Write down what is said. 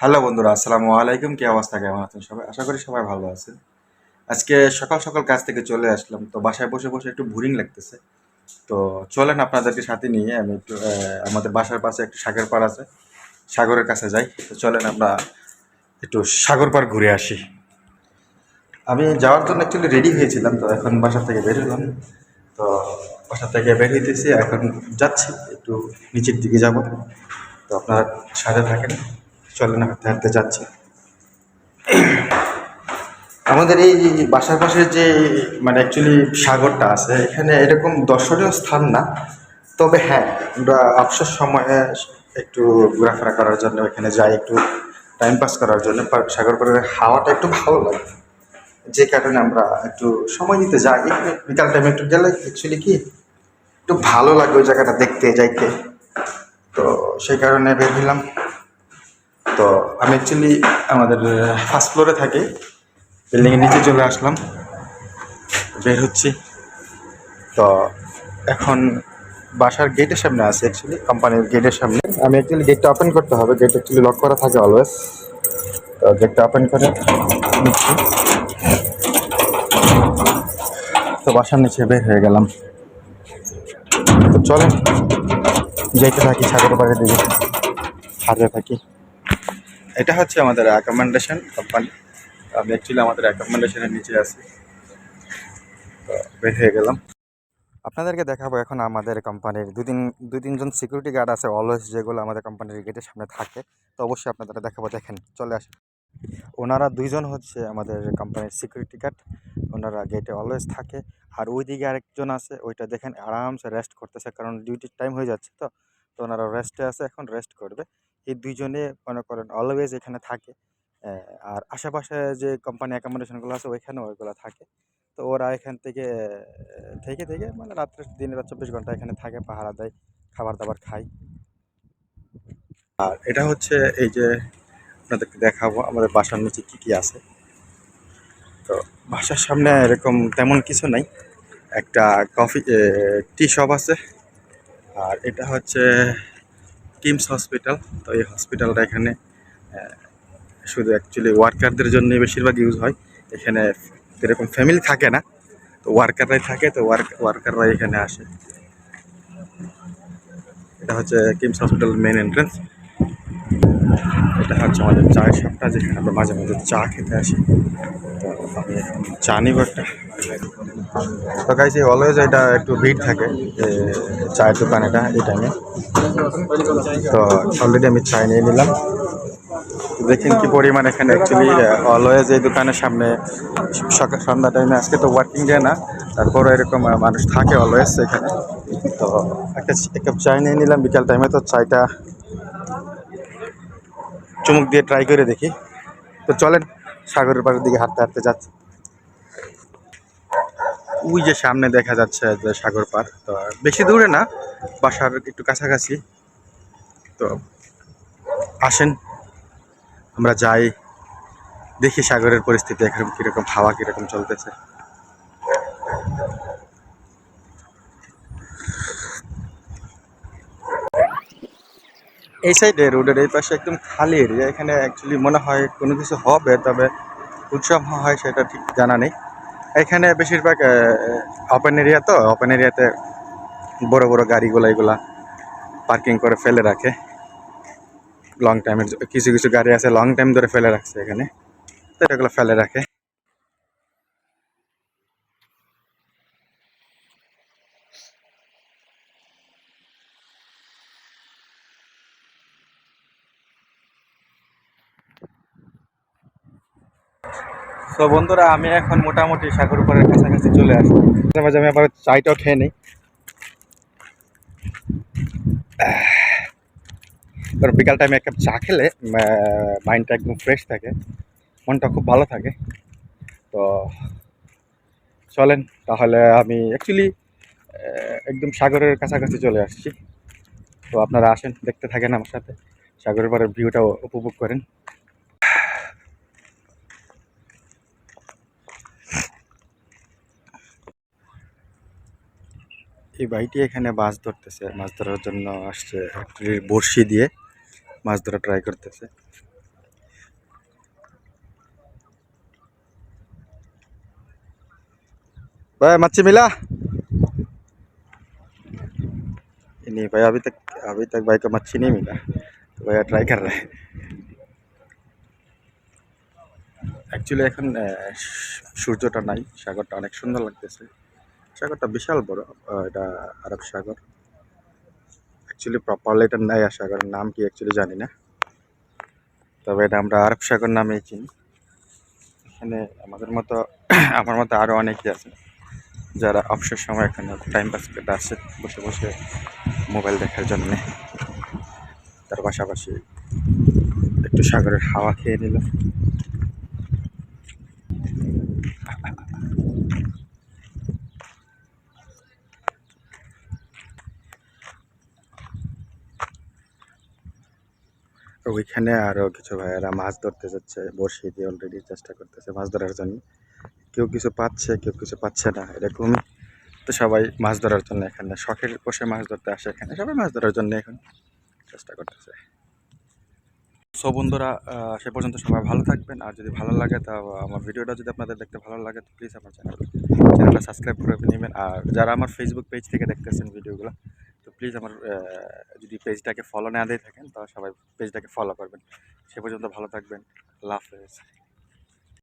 Hello বন্ধুরা, আসসালামু আলাইকুম। কি অবস্থা, কেমন আছেন সবাই? আশা করি সবাই ভালো আছেন। আজকে সকাল সকাল কাজ থেকে চলে আসলাম, তো বাসায় বসে বসে একটু বোরিং লাগতেছে। তো চলেন আপনাদেরকে সাথে নিয়ে আমি একটু আমাদের বাসার পাশে একটু সাগর পাড় আছে, সাগরের কাছে যাই। তো চলেন আমরা একটু সাগর পাড় ঘুরে আসি। আমি যাওয়ার জন্য অ্যাকচুয়ালি রেডি হয়েছিলাম, তো এখন বাসা থেকে বের হলাম। তো বাসা থেকে বের হইতেছি, এখন যাচ্ছি একটু নিচের দিকে যাব। তো আপনারা সাথে থাকেন, চলেন হাঁটতে হাঁটতে যাচ্ছি। আমাদের এই বাসার পাশে যে মানে অ্যাকচুয়ালি সাগরটা আছে, এখানে এরকম দর্শনীয় স্থান না। তবে হ্যাঁ, আমরা অবসর সময়ে একটু ঘোরাফেরা করার জন্য এখানে যাই, একটু টাইম পাস করার জন্য। সাগর পাড়ের হাওয়াটা একটু ভালো লাগে, যে কারণে আমরা একটু সময় দিতে যাই। এখানে বিকাল টাইমে একটু গেলে অ্যাকচুয়ালি কি একটু ভালো লাগে ওই জায়গাটা দেখতে যাইতে। তো সেই কারণে বের হইলাম। তো আমি অ্যাকচুয়ালি আমাদের ফার্স্ট ফ্লোরে থাকি, বিল্ডিংয়ের নিচে চলে আসলাম, বের হচ্ছি। তো এখন বাসার গেটের সামনে আছে, অ্যাকচুয়ালি কোম্পানির গেটের সামনে। আমি অ্যাকচুয়ালি গেটটা ওপেন করতে হবে, গেট অ্যাকচুয়ালি লক করা থাকে অলওয়েজ। তো গেটটা ওপেন করে নিচ্ছি। তো বাসার নিচে বের হয়ে গেলাম। তো চলেন যেতে থাকি সাগর পাড়ের দিকে, হাঁটতে থাকি। এটা হচ্ছে আমাদের অ্যাকোমোডেশন কোম্পানি। আমি অ্যাকচুয়ালি আমাদের অ্যাকোমোডেশনের নিচে আছি। তো বের হয়ে গেলাম। আপনাদেরকে দেখাবো এখন আমাদের কোম্পানির দুই তিনজন সিকিউরিটি গার্ড আছে অলওয়েজ, যেগুলো আমাদের কোম্পানির গেটের সামনে থাকে। তো অবশ্যই আপনাদের দেখাবো, দেখেন, চলে আসেন। ওনারা দুইজন হচ্ছে আমাদের কোম্পানির সিকিউরিটি গার্ড। ওনারা গেটে অলওয়েজ থাকে। আর ওইদিকে আরেকজন আছে, ওইটা দেখেন আরামসে রেস্ট করতেছে, কারণ ডিউটির টাইম হয়ে যাচ্ছে। তো তো ওনারা রেস্টে আছে, এখন রেস্ট করবে। এই দুইজনে মনে করেন অলওয়েজ এখানে থাকে। আর আশেপাশে যে কোম্পানি অ্যাকোমোডেশনগুলো আছে ওইখানেও ওইগুলো থাকে। তো ওরা এখান থেকে থেকে থেকে মানে রাত্রে দিনে রাত 24 ঘন্টা এখানে থাকে, পাহারা দেয়, খাবার দাবার খায়। আর এটা হচ্ছে এই যে আপনাদেরকে দেখাবো আমাদের বাসার নিচে কি কি আছে। তো বাসার সামনে এরকম তেমন কিছু নাই, একটা কফি টি শপ আছে। আর এটা হচ্ছে কিমস হসপিটাল। তো এই হসপিটালটা এখানে শুধু অ্যাকচুয়ালি ওয়ার্কারদের জন্য বেশিরভাগ ইউজ হয়। এখানে এরকম ফ্যামিলি থাকে না, তো ওয়ার্কাররাই থাকে। তো ওয়ার্কাররাই এখানে আসে। এটা হচ্ছে কিমস হসপিটাল মেন এন্ট্রান্স। এটা হচ্ছে আমাদের চায়ের শপটা, যেখানে আমরা মাঝে মাঝে চা খেতে আসি। তো আমি এখন চা নিব একটা। তো গাইস, অলওয়েজ এটা একটু ভিড় থাকে চায়ের দোকান এটা এই টাইমে। তো অলরেডি আমি চা নিয়ে নিলাম। দেখেন কি পরিমাণ এখানে অ্যাকচুয়ালি অলওয়েজ এই দোকানের সামনে সকাল সন্ধ্যা টাইমে, আজকে তো ওয়ার্কিং ডে না, তারপরে এরকম মানুষ থাকে অলওয়েজ এখানে। তো এক কাপ চা নিয়ে নিলাম বিকাল টাইমে। তো চায়টা চুমুক দিয়ে ট্রাই করে দেখি। তো চলেন সাগরের পাড়ের দিকে হাঁটতে হাঁটতে যাচ্ছি। ওই যে সামনে দেখা যাচ্ছে যে সাগর পাড়। তো বেশি দূরে না, বাসার একটু কাছাকাছি। তো আসেন আমরা যাই, দেখি সাগরের পরিস্থিতি এখন কিরকম, হাওয়া কিরকম চলতেছে। এই সাইডে রোডের এই পাশে একদম খালি এরিয়া, এখানে অ্যাকচুয়ালি মনে হয় কোনো কিছু হবে, তবে উৎসব হয় সেটা ঠিক জানা নেই। এখানে বেশিরভাগ ওপেন এরিয়া, তো ওপেন এরিয়াতে বড় বড় গাড়িগুলো এগুলা পার্কিং করে ফেলে রাখে লং টাইমের। কিছু কিছু গাড়ি আছে লং টাইম ধরে ফেলে রাখছে এখানে, তো এগুলো ফেলে রাখে। তো বন্ধুরা, আমি এখন মোটামুটি সাগর পাড়ের কাছাকাছি চলে আসি। মাঝে মাঝে আমি আবার চাইটাও খেয়ে নিই, কারণ বিকাল টাইমে এক কাপ চা খেলে মাইন্ডটা একদম ফ্রেশ থাকে, মনটা খুব ভালো থাকে। তো চলেন তাহলে, আমি অ্যাকচুয়ালি একদম সাগরের কাছাকাছি চলে আসছি। তো আপনারা আসেন, দেখতে থাকেন আমার সাথে, সাগরের পাড়ের ভিউটাও উপভোগ করেন। এই ভাইটি এখানে মাছ ধরতেছে, মাছ ধরার জন্য আসছে, বড়শি দিয়ে মাছ ধরা ট্রাই করতেছে। भाई मच्छी मिला? नहीं भाई, अभी तक भाई को मच्छी नहीं मिला, तो भैया ट्राई कर रहा है। অ্যাকচুয়ালি এখন সূর্যটা নাই, সাগরটা অনেক সুন্দর লাগতেছে। সাগরটা বিশাল বড়, এটা আরব সাগর। অ্যাকচুয়ালি প্রপারলি এটা নাই, আর সাগরের নাম কি অ্যাকচুয়ালি জানি না, তবে এটা আমরা আরব সাগর নামেই চিনি। এখানে আমাদের মতো আমার মতো আরও অনেকেই আছে যারা অবসর সময় এখানে টাইম পাস করতে আসে বসে বসে মোবাইল দেখার জন্যে। তার পাশাপাশি একটু সাগরের হাওয়া খেয়ে নিল। ওইখানে আরও কিছু ভাইয়েরা মাছ ধরতে যাচ্ছে, বড়শি দিয়ে অলরেডি চেষ্টা করতেছে মাছ ধরার জন্য। কেউ কিছু পাচ্ছে, কেউ কিছু পাচ্ছে না, এরকমই। তো সবাই মাছ ধরার জন্য এখানে শখের বসে মাছ ধরতে আসে, এখানে সবাই মাছ ধরার জন্য এখন চেষ্টা করতেছে। সো বন্ধুরা, সে পর্যন্ত সবাই ভালো থাকবেন। আর যদি ভালো লাগে, তা আমার ভিডিওটা যদি আপনাদের দেখতে ভালো লাগে, তো প্লিজ আমার চ্যানেলটা সাবস্ক্রাইব করে নেবেন। আর যারা আমার ফেসবুক পেজ থেকে দেখতেছেন ভিডিওগুলো, তো প্লিজ আমার যদি পেজটাকে ফলো না দিয়ে থাকেন, তাহলে সবাই পেজটাকে ফলো করবেন। সে পর্যন্ত ভালো থাকবেন। আল্লাহ হাফেজ।